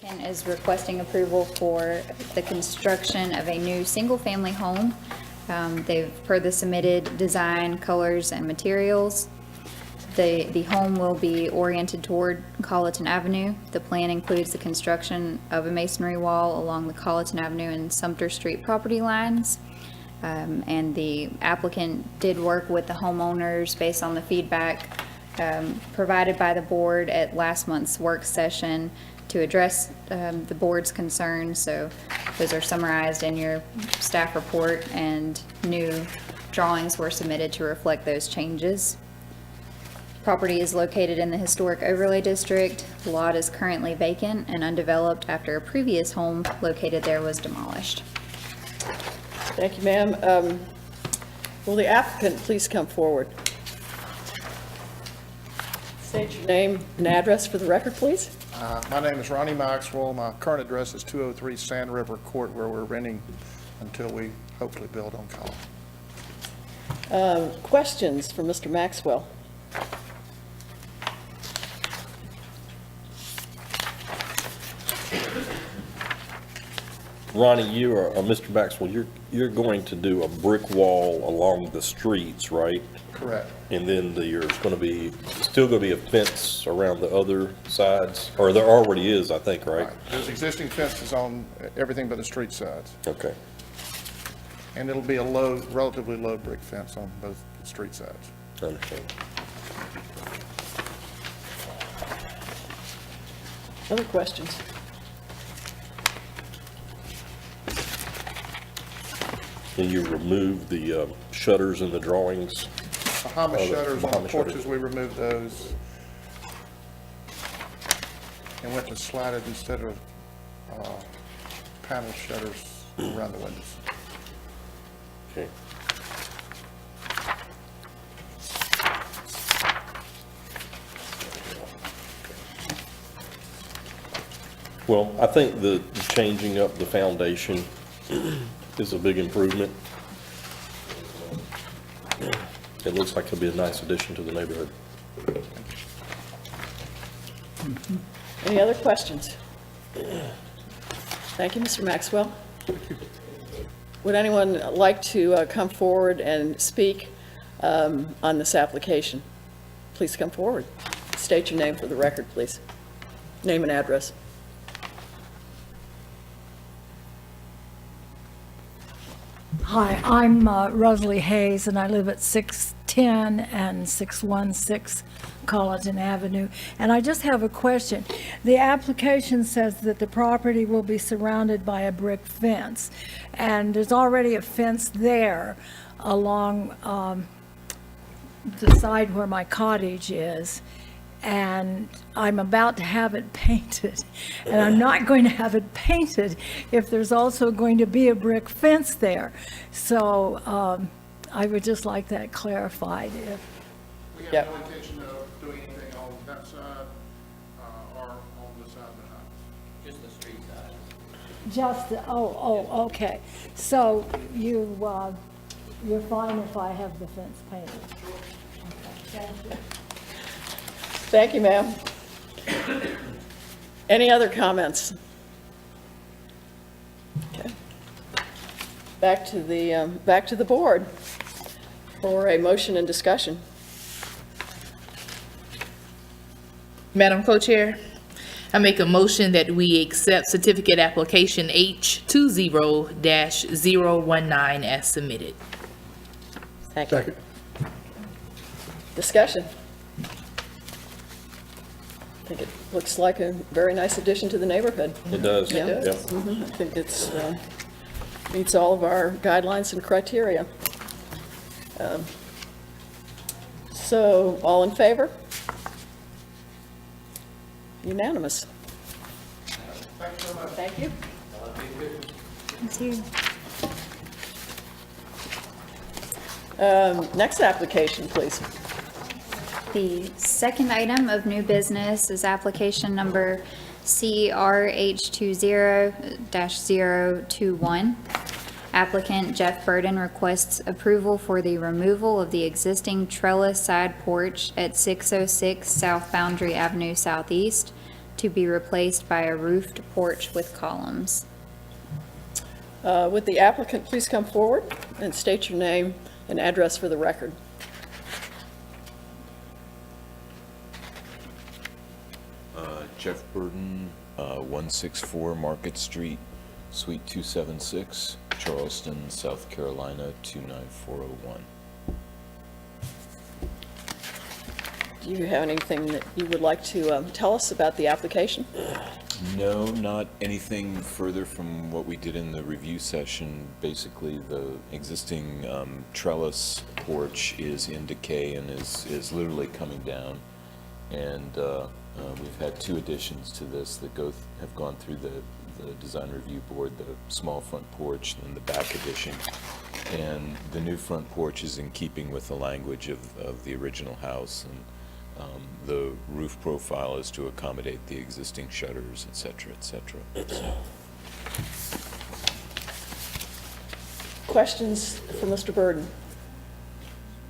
Applicant is requesting approval for the construction of a new single-family home. They've, per the submitted design, colors, and materials. The home will be oriented toward Colleton Avenue. The plan includes the construction of a masonry wall along the Colleton Avenue and Sumter Street property lines. And the applicant did work with the homeowners based on the feedback provided by the board at last month's work session to address the board's concerns. So those are summarized in your staff report, and new drawings were submitted to reflect those changes. Property is located in the Historic Overlay District. The lot is currently vacant and undeveloped after a previous home located there was demolished. Thank you, ma'am. Will the applicant please come forward? State your name and address for the record, please. My name is Ronnie Maxwell. My current address is 203 Sand River Court, where we're renting until we hopefully build on Colleton. Questions for Mr. Maxwell? Ronnie, you are, Mr. Maxwell, you're going to do a brick wall along the streets, right? Correct. And then there's going to be, still going to be a fence around the other sides? Or there already is, I think, right? Right. There's existing fences on everything but the street sides. Okay. And it'll be a relatively low brick fence on both the street sides. I understand. Other questions? And you remove the shutters in the drawings? Bahama shutters on the Bahama porches, shutters. we removed those and went to slatted instead of panel shutters around the windows. Okay. Well, I think the changing up the foundation is a big improvement. It looks like it'll be a nice addition to the neighborhood. Any other questions? Thank you, Mr. Maxwell. Would anyone like to come forward and speak on this application? Please come forward. State your name for the record, please. Name and address. Hi, I'm Rosalie Hayes, and I live at 610 and 616 Colleton Avenue. And I just have a question. The application says that the property will be surrounded by a brick fence, and there's already a fence there along the side where my cottage is. And I'm about to have it painted, and I'm not going to have it painted if there's also going to be a brick fence there. So I would just like that clarified. We have Yep. no intention of doing anything on that side or on the side behind us. Just the street side. Just, okay. So you're fine if I have the fence painted? Okay, thank you. Thank you, ma'am. Any other comments? Okay. Back to the board for a motion and discussion. Madam Co-Chair, I make a motion that we accept certificate application H20-019 as submitted. Second. Discussion. I think it looks like a very nice addition to the neighborhood. It does. Yeah. Yep. Mhm. I think it's, meets all of our guidelines and criteria. So, all in favor? Unanimous. Thank you so much. Thank you. Thank you. Next application, please. The second item of new business is application number CRH20-021. Applicant Jeff Burden requests approval for the removal of the existing trellis side porch at 606 South Boundary Avenue Southeast to be replaced by a roofed porch with columns. Would the applicant please come forward and state your name and address for the record? Jeff Burden, 164 Market Street, Suite 276, Charleston, South Carolina, 29401. Do you have anything that you would like to tell us about the application? No, not anything further from what we did in the review session. Basically, the existing trellis porch is in decay and is literally coming down. And we've had 2 additions to this that have gone through the design review board, the small front porch and the back addition. And the new front porch is in keeping with the language of the original house. And the roof profile is to accommodate the existing shutters, et cetera, et cetera. Questions for Mr. Burden?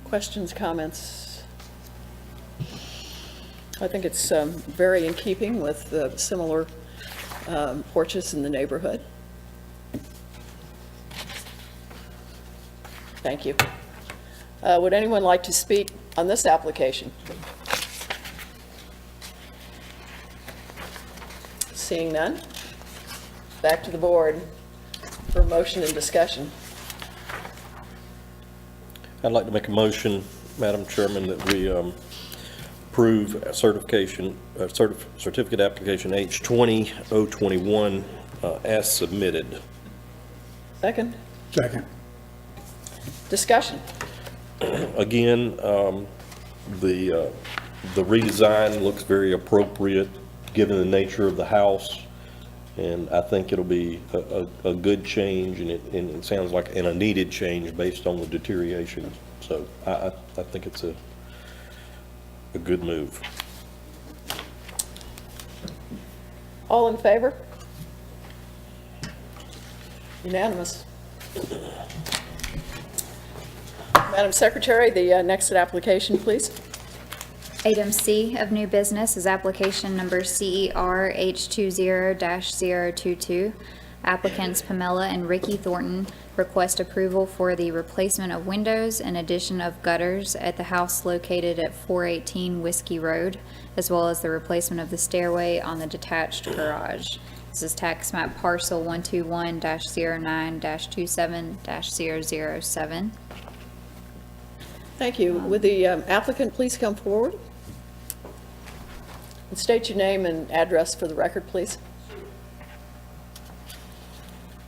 Questions, comments? I think it's very in keeping with the similar porches in the neighborhood. Thank you. Would anyone like to speak on this application? Seeing none, back to the board for motion and discussion. I'd like to make a motion, Madam Chairman, that we approve certificate application H20-021 as submitted. Second, Second. discussion. Again, the redesign looks very appropriate given the nature of the house, and I think it'll be a good change, and it sounds like a needed change based on the deterioration. So I think it's a good move. All in favor? Unanimous. Madam Secretary, the next application, please. Item C of new business is application number CER H20-022. Applicants Pamela and Rickie Thornton request approval for the replacement of windows and addition of gutters at the house located at 418 Whiskey Road, as well as the replacement of the stairway on the detached garage. This is tax map parcel 121-09-27-007. Thank you. Would the applicant please come forward? And state your name and address for the record, please.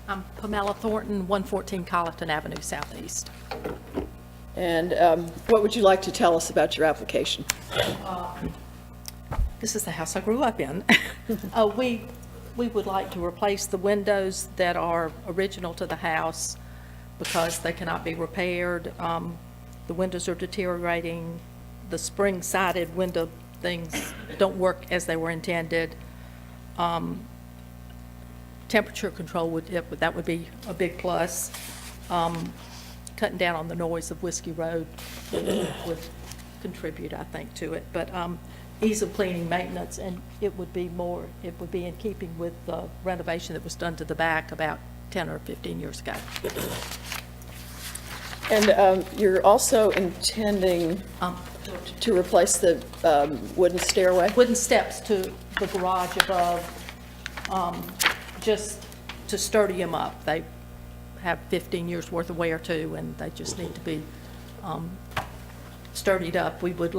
I'm Pamela Thornton, 114 Colleton Avenue Southeast. And what would you like to tell us about your application? This is the house I grew up in. We would like to replace the windows that are original to the house because they cannot be repaired. The windows are deteriorating. The spring-sided window things don't work as they were intended. Temperature control that would be a big plus. Cutting down on the noise of Whiskey Road would contribute, I think, to it. But ease of cleaning, maintenance, and it would be in keeping with the renovation that was done to the back about 10 or 15 years ago. And you're also intending to replace the wooden stairway? Wooden steps to the garage above, just to sturdy them up. They have 15 years worth of wear too, and they just need to be sturdied up. We would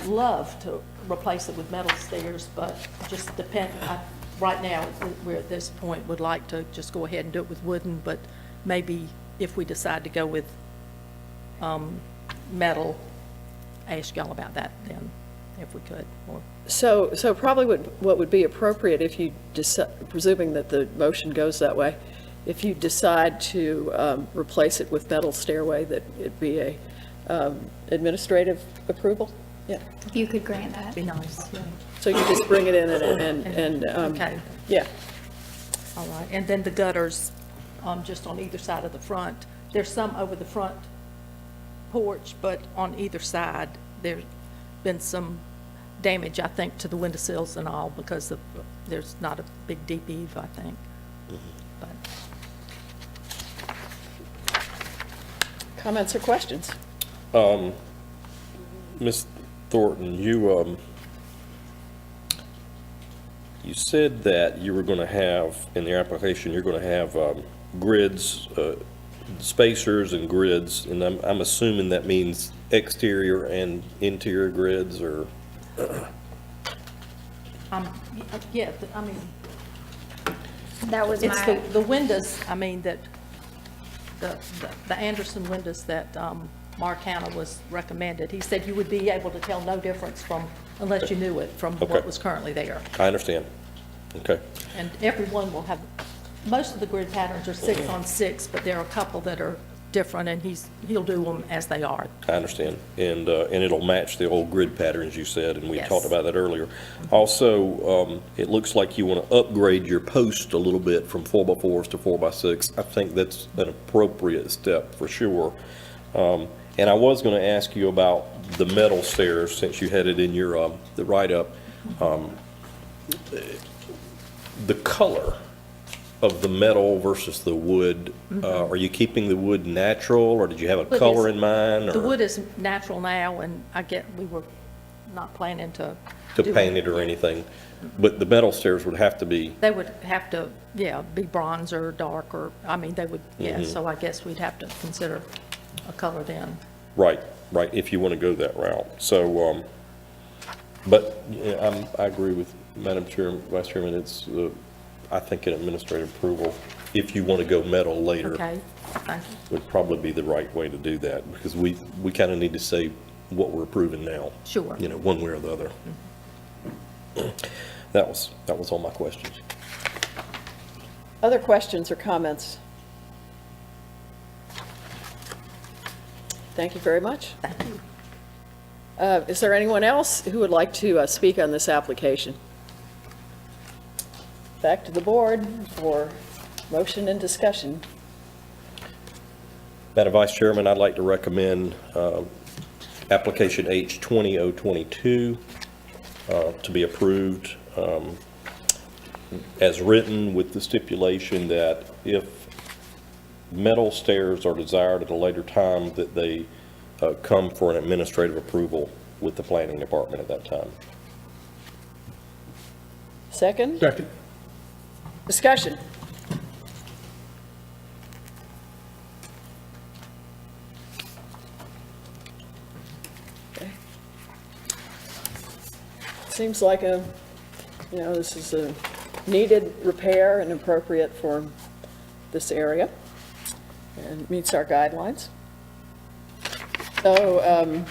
love to replace it with metal stairs, but just right now, we're at this point, would like to just go ahead and do it with wooden, but maybe if we decide to go with metal, ask y'all about that then, if we could. Or So probably what would be appropriate if you decide, presuming that the motion goes that way, if you decide to replace it with metal stairway, that it be a administrative approval? Yeah. You could grant that. be nice, yeah. So you just bring it in and Okay. yeah. All right, and then the gutters, just on either side of the front. There's some over the front porch, but on either side, there's been some damage, I think, to the windowsills and all because there's not a big deep eave, I think. But Comments or questions? Ms. Thornton, you said that you were going to have, in the application, you're going to have grids, spacers and grids, and I'm assuming that means exterior and interior grids, or? yeah, I mean, That was it's my, the windows, I mean, that, the Anderson windows that Mark Hanna was recommended. He said you would be able to tell no difference unless you knew it, from Okay. what was currently there. I understand. Okay. And everyone will have, most of the grid patterns are 6 on 6, but there are a couple that are different, and he'll do them as they are. I understand. And it'll match the old grid patterns you said, and we Yes. talked about that earlier. Also, it looks like you want to upgrade your post a little bit from 4x4s to 4x6. I think that's an appropriate step for sure. And I was going to ask you about the metal stairs, since you had it in your, the write-up. The color of the metal versus the wood, are you keeping the wood natural, or did you have a Wood color is- in mind? The or wood is natural now, and we were not planning to to do paint it or anything? But the metal stairs would have to be, They would have to, yeah, be bronze or dark, or, I mean, they would, yeah, so I guess we'd have to consider a color then. right, if you want to go that route. So, but yeah, I agree with Madam Chairman, Vice Chairman, it's, I think an administrative approval, if you want to go metal later, Okay, thank you. would probably be the right way to do that, because we kind of need to say what we're approving now. Sure. You know, one way or the other. That was all my questions. Other questions or comments? Thank you very much. Thank you. Is there anyone else who would like to speak on this application? Back to the board for motion and discussion. Madam Vice Chairman, I'd like to recommend application H 20022 to be approved as written, with the stipulation that if metal stairs are desired at a later time, that they come for an administrative approval with the planning department at that time. Second? Second. Discussion. Okay. Seems like this is a needed repair and appropriate for this area and meets our guidelines. So,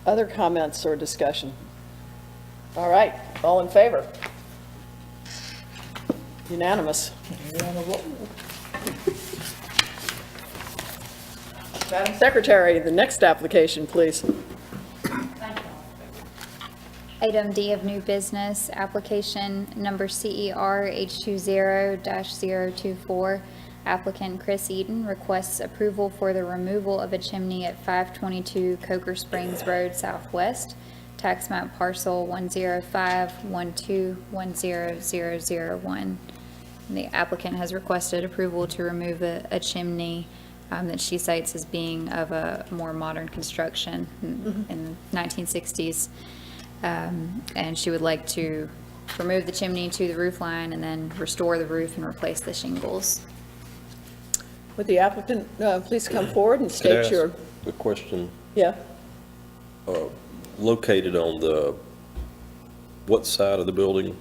other comments or discussion? All right, all in favor? Unanimous. Madam Secretary, the next application, please. item D of new business, application number CER H20-024. Applicant Chris Eaton requests approval for the removal of a chimney at 522 Coker Springs Road Southwest, tax map parcel 10512100001. The applicant has requested approval to remove a chimney that she cites as being of a more modern construction in the 1960s. And she would like to remove the chimney to the roof line and then restore the roof and replace the shingles. Would the applicant please come forward and Could I state ask your, a question? yeah, Located on what side of the building?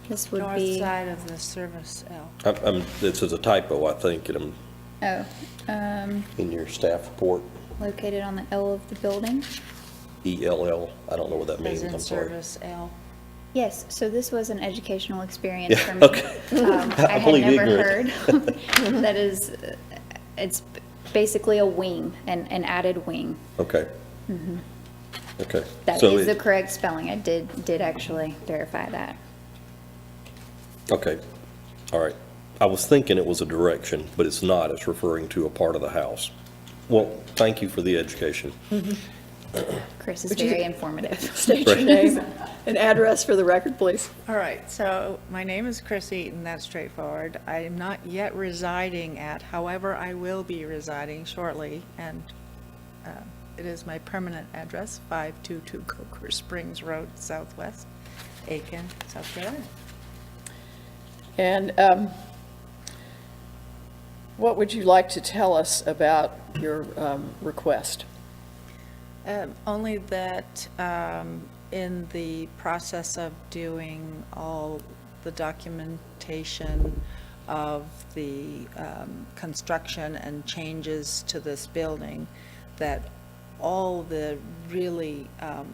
This would North be, side of the service L. This is a typo, I think, and oh, in your staff report, located on the L of the building. ELL. I don't know what that As means, in I'm sorry. service L. Yes, so this was an educational experience for me. Okay. I had believe never ignorant. heard. That is, it's basically a wing, an added wing. Okay. Okay. That So is the it- correct spelling. I did actually verify that. Okay, all right. I was thinking it was a direction, but it's not. It's referring to a part of the house. Well, thank you for the education. Chris is Would you- very informative. State your name and address for the record, please. All right, so my name is Chris Eaton, that's straightforward. I am not yet residing at, however, I will be residing shortly, and it is my permanent address, 522 Coker Springs Road, Southwest, Aiken, South Carolina. And what would you like to tell us about your request? Only that in the process of doing all the documentation of the construction and changes to this building, that all the really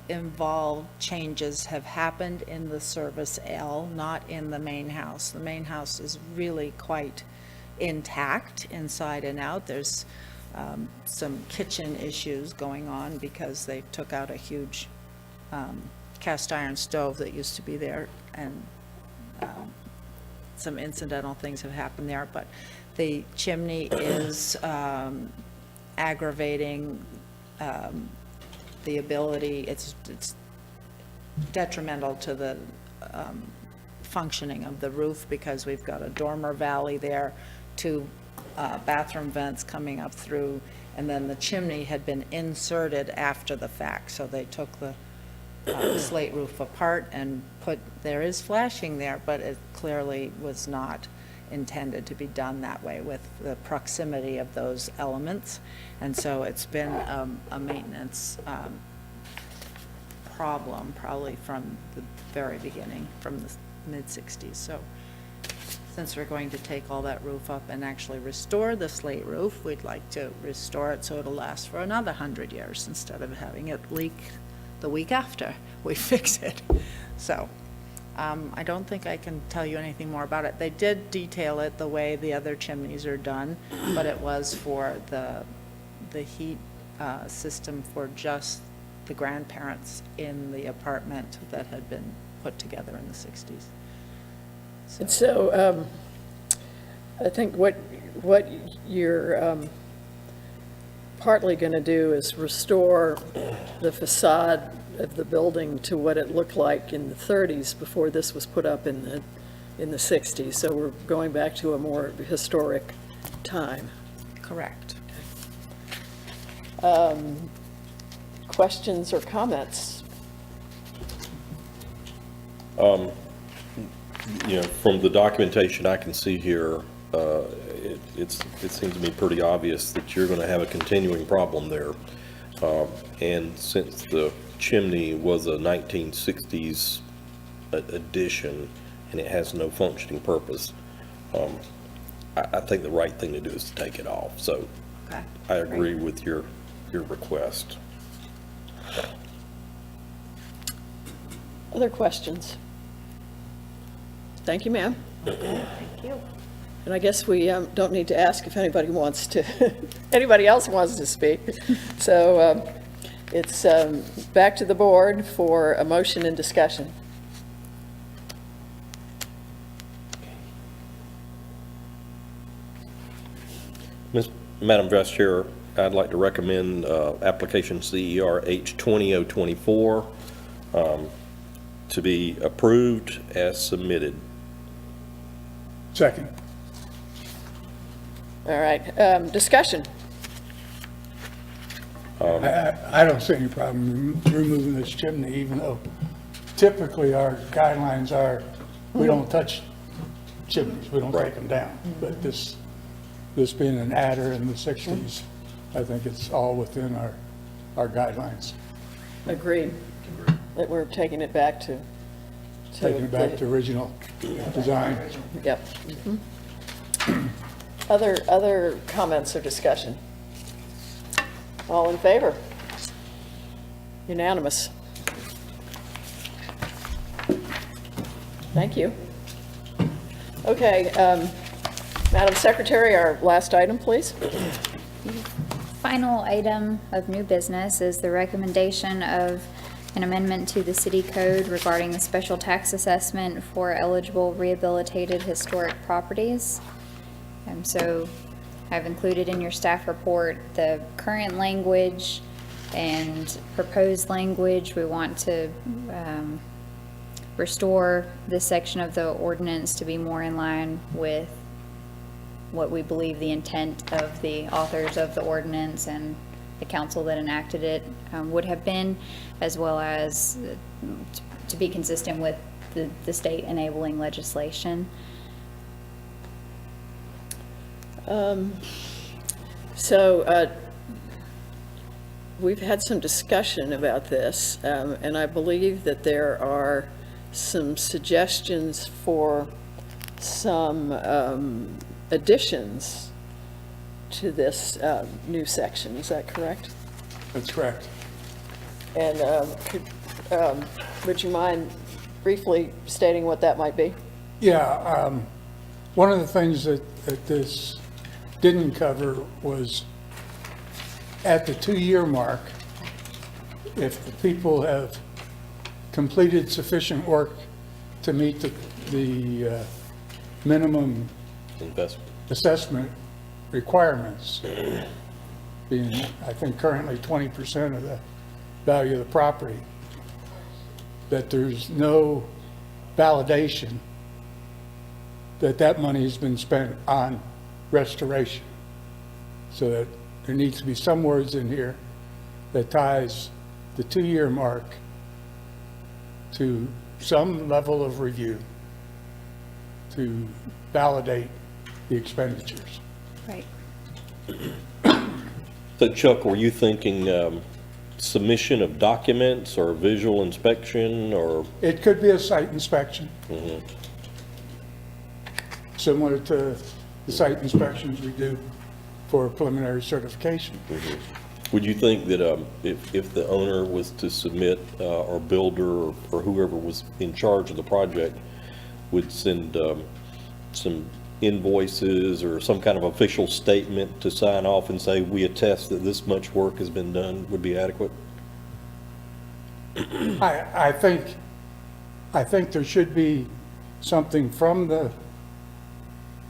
involved changes have happened in the Service L, not in the main house. The main house is really quite intact inside and out. There's some kitchen issues going on because they took out a huge cast iron stove that used to be there, and some incidental things have happened there, but the chimney is aggravating the ability, it's detrimental to the functioning of the roof, because we've got a dormer valley there, two bathroom vents coming up through, and then the chimney had been inserted after the fact, so they took the slate roof apart and there is flashing there, but it clearly was not intended to be done that way with the proximity of those elements. And so it's been a maintenance problem probably from the very beginning, from the mid-60s. So since we're going to take all that roof up and actually restore the slate roof, we'd like to restore it so it'll last for another 100 years instead of having it leak the week after we fix it. So I don't think I can tell you anything more about it. They did detail it the way the other chimneys are done, but it was for the heat system for just the grandparents in the apartment that had been put together in the 60s. And so I think what you're partly going to do is restore the facade of the building to what it looked like in the 30s before this was put up in the 60s. So we're going back to a more historic time. Correct. Questions or comments? From the documentation I can see here, it seems to me pretty obvious that you're going to have a continuing problem there. And since the chimney was a 1960s addition and it has no functioning purpose, I think the right thing to do is to take it off. So Okay. I agree with your request. Other questions? Thank you, ma'am. Thank you. And I guess we don't need to ask if anybody wants to, anybody else wants to speak. So it's back to the board for a motion and discussion. Madam Vice Chair, I'd like to recommend application CER H20024 to be approved as submitted. Second. All right, discussion. I don't see any problem removing this chimney, even though typically our guidelines are, we don't touch chimneys, we don't take them down. But this being an adder in the 60s, I think it's all within our guidelines. Agreed. That we're taking it back to. Taking it back to original design. Yep. Other comments or discussion? All in favor? Unanimous. Thank you. Okay, Madam Secretary, our last item, please. Final item of new business is the recommendation of an amendment to the city code regarding the special tax assessment for eligible rehabilitated historic properties. So I've included in your staff report the current language And proposed language, we want to restore this section of the ordinance to be more in line with what we believe the intent of the authors of the ordinance and the council that enacted it would have been, as well as to be consistent with the state enabling legislation. We've had some discussion about this, and I believe that there are some suggestions for some additions to this new section. Is that correct? That's correct. And would you mind briefly stating what that might be? Yeah, one of the things that this didn't cover was at the 2-year mark, if the people have completed sufficient work to meet the minimum Investment. assessment requirements, being, I think, currently 20% of the value of the property, that there's no validation that that money has been spent on restoration. So that there needs to be some words in here that ties the 2-year mark to some level of review to validate the expenditures. Right. So Chuck, were you thinking submission of documents or visual inspection or? It could be a site inspection, similar to the site inspections we do for preliminary certification. Would you think that if the owner was to submit, or builder or whoever was in charge of the project would send some invoices or some kind of official statement to sign off and say, we attest that this much work has been done, would be adequate? I think there should be something from the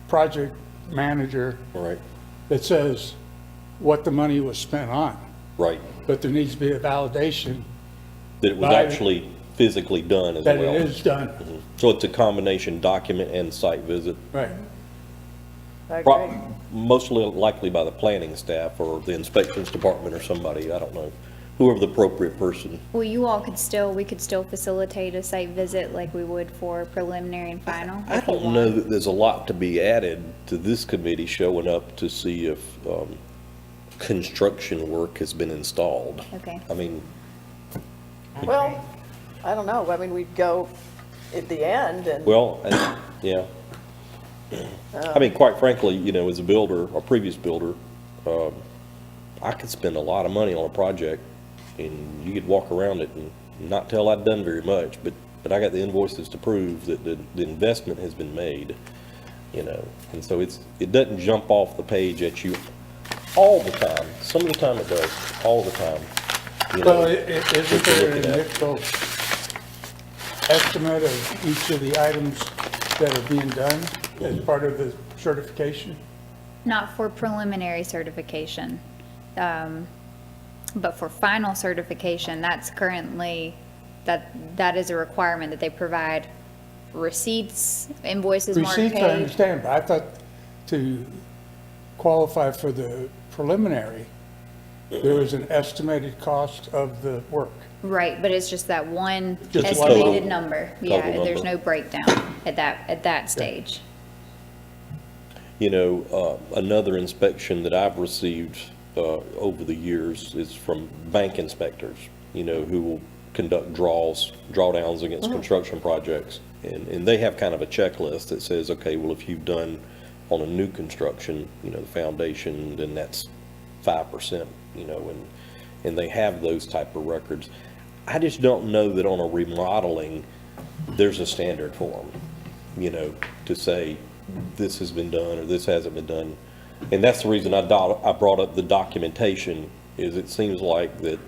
project manager All right, that says what the money was spent on, right. but there needs to be a validation That it was By- actually physically done as that well. it is done. So it's a combination document and site visit. Right. I Mostly likely by the planning staff or the inspections department or somebody, I don't know, whoever the appropriate person. Well, we could still facilitate a site visit like we would for preliminary and final. I if you don't know want. that there's a lot to be added to this committee showing up to see if construction work has been installed. Okay. I mean, Well, I don't know. I mean, we'd go at the end and. well, yeah. I mean, quite frankly, you know, as a builder, a previous builder, I could spend a lot of money on a project and you could walk around it and not tell I'd done very much, but I got the invoices to prove that the investment has been made, you know, and so it doesn't jump off the page at you all the time. Some of the time it does, all the time. You know, Well, isn't if you're there an looking at- initial estimate of each of the items that are being done as part of the certification? Not for preliminary certification. But for final certification, that's currently, that is a requirement that they provide receipts, invoices marked Receipts, I paid. understand, but I thought to qualify for the preliminary, there was an estimated cost of the work. Right, but it's just that one Just one. estimated Total- number. total Yeah, there's number. no breakdown at that stage. You know, another inspection that I've received over the years is from bank inspectors, you know, who will conduct drawdowns against construction projects. And they have kind of a checklist that says, okay, well, if you've done on a new construction, you know, the foundation, then that's 5%, you know, and they have those type of records. I just don't know that on a remodeling, there's a standard for them, you know, to say this has been done or this hasn't been done. And that's the reason I brought up the documentation, is it seems like that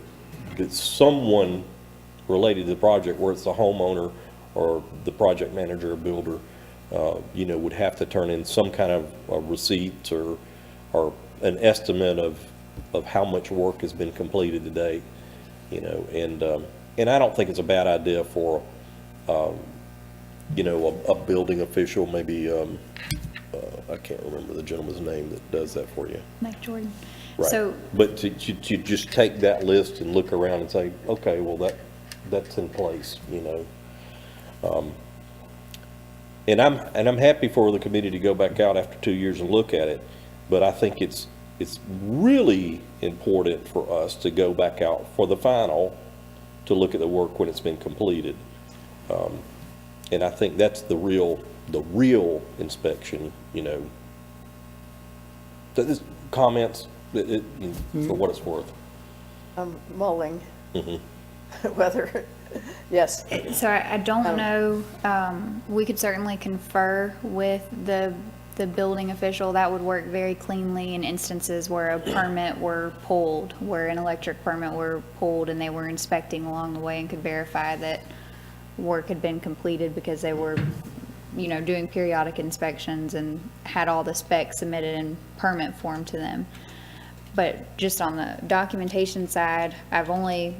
someone related to the project, where it's the homeowner or the project manager or builder, you know, would have to turn in some kind of a receipt or an estimate of of how much work has been completed to date, you know, and I don't think it's a bad idea for, you know, a building official, maybe, I can't remember the gentleman's name that does that for you. Mike Jordan. Right. So, But to just take that list and look around and say, okay, well, that's in place, you know. And I'm happy for the committee to go back out after 2 years and look at it, but I think it's really important for us to go back out for the final, to look at the work when it's been completed. And I think that's the real inspection, you know. So this, comments, for what it's worth. Mulling. Whether, yes. so I don't know, we could certainly confer with the building official. That would work very cleanly in instances where a permit were pulled, where an electric permit were pulled and they were inspecting along the way and could verify that work had been completed because they were, you know, doing periodic inspections and had all the specs submitted in permit form to them. But just on the documentation side, I've only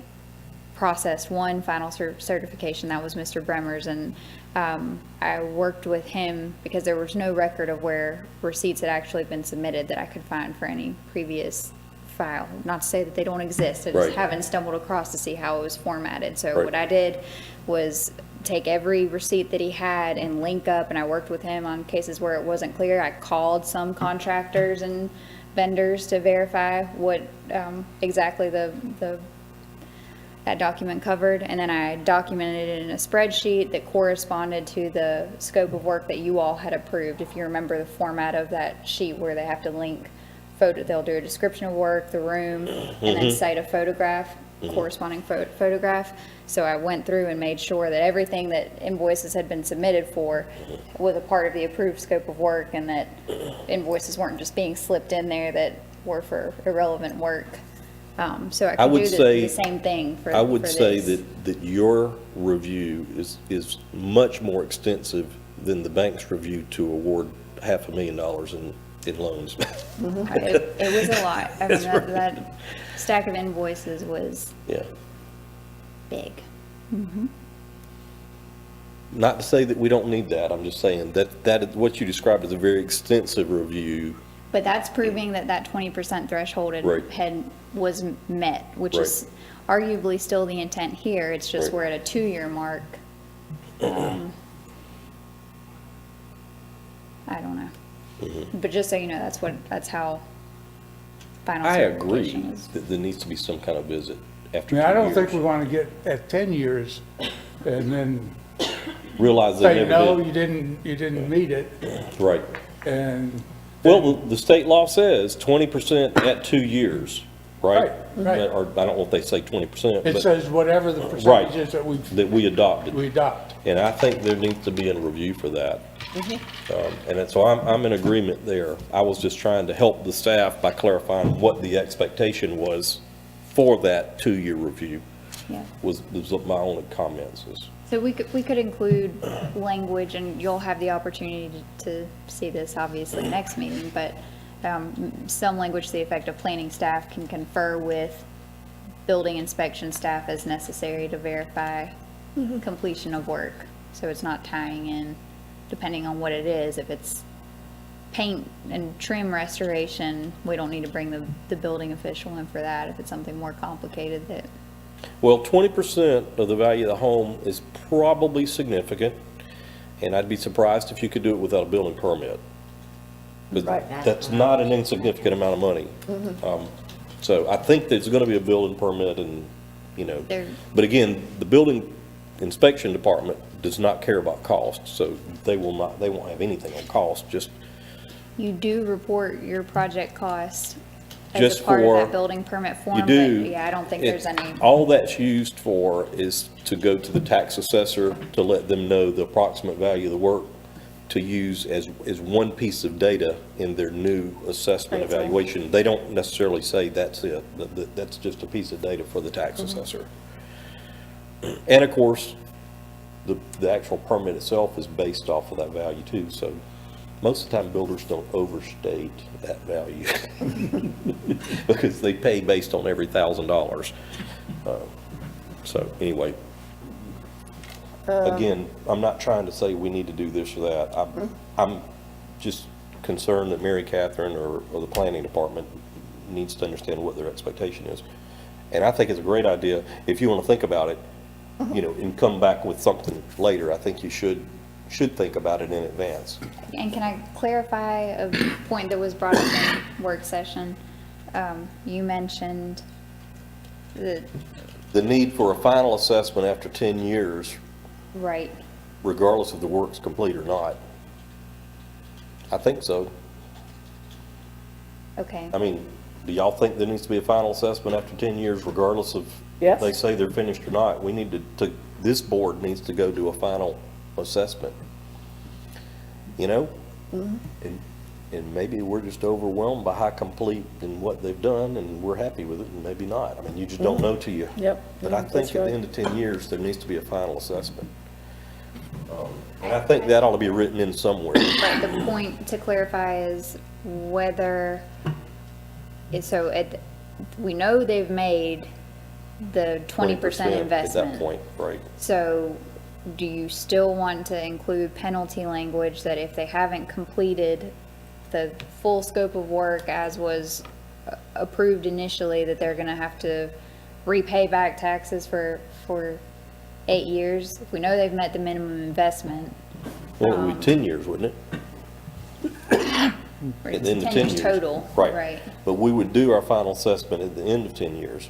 processed one final certification. That was Mr. Bremer's, and I worked with him because there was no record of where receipts had actually been submitted that I could find for any previous file. Not to say that they don't exist, I just Right. haven't stumbled across to see how it was formatted. So Right. what I did was take every receipt that he had and link up, and I worked with him on cases where it wasn't clear. I called some contractors and vendors to verify what exactly that document covered, and then I documented it in a spreadsheet that corresponded to the scope of work that you all had approved. If you remember the format of that sheet where they have to link they'll do a description of work, the room, and then cite a photograph, corresponding photograph. So I went through and made sure that everything that invoices had been submitted for was a part of the approved scope of work, and that invoices weren't just being slipped in there that were for irrelevant work. So I could would do say- the same thing for I would for say this. that your review is much more extensive than the bank's review to award $500,000 in loans. It was a lot. I mean, that stack of invoices was Yeah. big. Not to say that we don't need that, I'm just saying that what you described is a very extensive review. But that's proving that that 20% threshold Right. was met, which is arguably still the intent here. It's just Right. we're at a 2-year mark. I don't know. But just so you know, that's how final I agree certification is. that there needs to be some kind of visit after 2 I mean, years. I don't think we want to get at 10 years and then Realize they say, never no, did. you didn't meet it, Right. and. Well, the state law says 20% at 2 years, right? Right. Or I don't know if they say 20%, It but says whatever the percentage is that that we adopted. we adopt. And I think there needs to be a review for that. So I'm in agreement there. I was just trying to help the staff by clarifying what the expectation was for that 2-year review, Yeah. was my only comments is. So we could include language, and you'll have the opportunity to see this obviously next meeting, but some language to the effect of planning staff can confer with building inspection staff as necessary to verify completion of work. So it's not tying in, depending on what it is. If it's paint and trim restoration, we don't need to bring the building official in for that. If it's something more complicated that. Well, 20% of the value of the home is probably significant, and I'd be surprised if you could do it without a building permit. But that's not an insignificant amount of money. So I think there's gonna be a building permit and, you know, There- but again, the building inspection department does not care about cost, so they won't have anything on cost, just You do report your project cost as Just a part of for- that building permit form, you do. but yeah, I don't think there's any, All that's used for is to go to the tax assessor to let them know the approximate value of the work to use as one piece of data in their new assessment Appraisal. evaluation. They don't necessarily say that's it. That's just a piece of data for the tax assessor. And of course, the actual permit itself is based off of that value too, so most of the time builders don't overstate that value because they pay based on every $1,000. So anyway, again, I'm not trying to say we need to do this or that. I'm just concerned that Mary Catherine or the planning department needs to understand what their expectation is. And I think it's a great idea, if you want to think about it, you know, and come back with something later, I think you should think about it in advance. And can I clarify a point that was brought up in work session? You mentioned the, The need for a final assessment after 10 years, right, regardless if the work's complete or not. I think so. okay. I mean, do y'all think there needs to be a final assessment after 10 years regardless of Yes. they say they're finished or not? We need to, this board needs to go do a final assessment. You know? And maybe we're just overwhelmed by how complete and what they've done, and we're happy with it, and maybe not. I mean, you just don't know till you. Yep. But I That's think at right. the end of 10 years, there needs to be a final assessment. And I think that ought to be written in somewhere. Right, the point to clarify is whether, we know they've made the 20% investment. At that point, right. So do you still want to include penalty language that if they haven't completed the full scope of work as was approved initially, that they're gonna have to repay back taxes for 8 years? If we know they've met the minimum investment, Well, it would be 10 years, wouldn't it? or At the end of 10 10 years years. total, Right. right? But we would do our final assessment at the end of 10 years.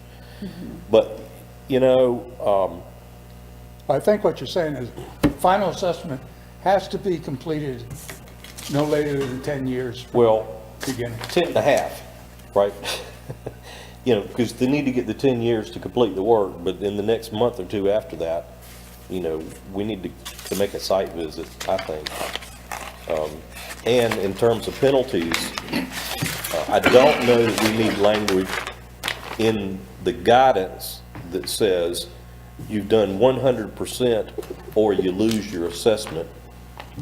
But, you know, I think what you're saying is, final assessment has to be completed no later than 10 years from well, the beginning. 10 and a half, right? You know, because they need to get the 10 years to complete the work, but in the next month or two after that, you know, we need to make a site visit, I think. And in terms of penalties, I don't know that we need language in the guidance that says you've done 100% or you lose your assessment.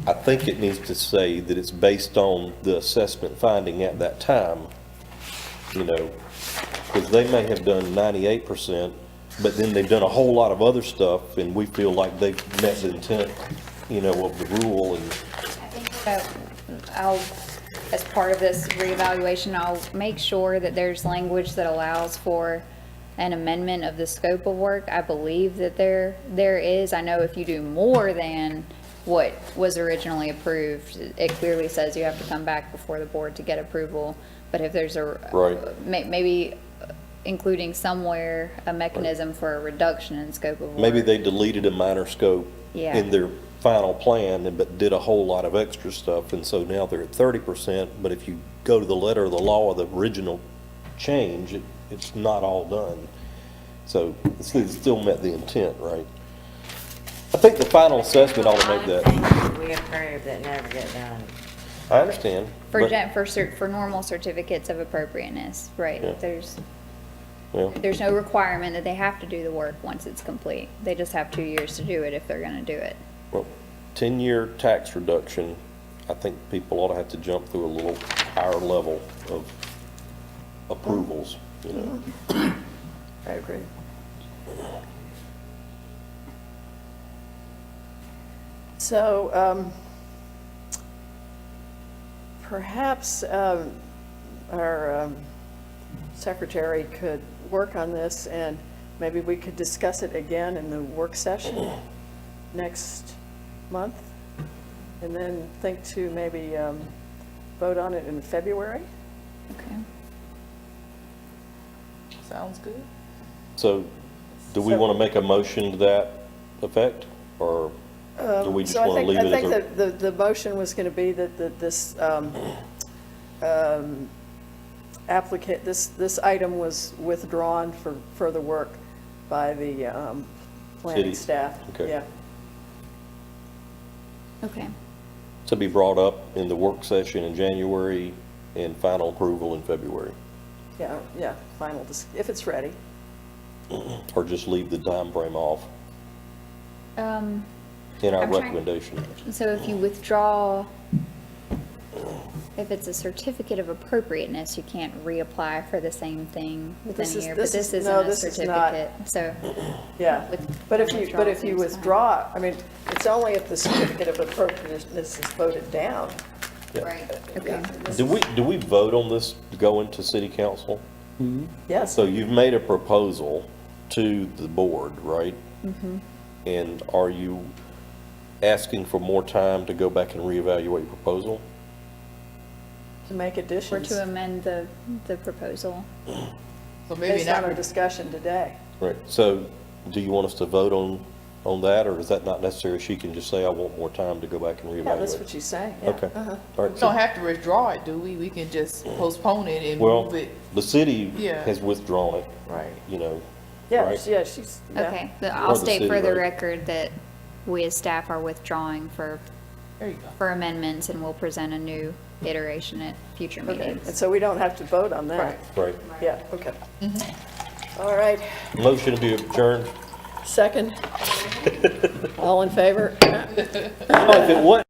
I think it needs to say that it's based on the assessment finding at that time, you know, because they may have done 98%, but then they've done a whole lot of other stuff, and we feel like they've met the intent, you know, of the rule, and I'll, as part of this reevaluation, I'll make sure that there's language that allows for an amendment of the scope of work. I believe that there is. I know if you do more than what was originally approved, it clearly says you have to come back before the board to get approval. But if there's Right. Maybe including somewhere a mechanism for a reduction in scope of work. maybe they deleted a minor scope Yeah. in their final plan, but did a whole lot of extra stuff, and so now they're at 30%, but if you go to the letter of the law of the original change, it's not all done. So it's still met the intent, right? I think the final assessment ought to make that. Things we approve that never get done. I understand. but- For normal certificates of appropriateness, right? Yeah. Well, There's no requirement that they have to do the work once it's complete. They just have 2 years to do it if they're gonna do it. well, 10-year tax reduction, I think people ought to have to jump through a little higher level of approvals, you know? I agree. So, perhaps our secretary could work on this, and maybe we could discuss it again in the work session next month, and then think to maybe vote on it in February. Okay. Sounds good. So, do we want to make a motion to that effect, or do we just So I want to think, leave I it as think that the motion was going to be that this applicant, this item was withdrawn for further work by the planning City. staff. Okay. Yeah. Okay. to be brought up in the work session in January and final approval in February? Yeah, final, if it's ready. Or just leave the time frame off in our I'm trying- recommendation? So if you withdraw If it's a certificate of appropriateness, you can't reapply for the same thing within This a is- year, this but this is- isn't no, a this is not. certificate, so. Yeah, with- but if you seems withdraw, I mean, it's only if the certificate of appropriateness is voted down. fine. Right, okay. Do we vote on this to go into city council? Yes, So you've made a proposal to the board, right? And are you asking for more time to go back and reevaluate your proposal? to make Or additions to amend the So proposal. maybe based on not, our discussion today. Right, so do you want us to vote on that, or is that not necessary? She can just say, I want more time to go back and Yeah, that's what reevaluate? she's saying, yeah. Okay, Uh-huh. all right. we don't have to withdraw it, do we? We can just postpone it and Well, move it, the city Yeah. has withdrawn it, right? you know. Yeah, right? yeah, she's, yeah. Okay, but Or I'll the state city, for the right? record that we as staff are withdrawing for There you go. for amendments, and we'll present a new iteration at future Okay, meetings. and so we don't have to vote on that? Right. Right. Yeah, okay. All right, Motion to be adjourned. second? All in favor? Oh, if it wasn't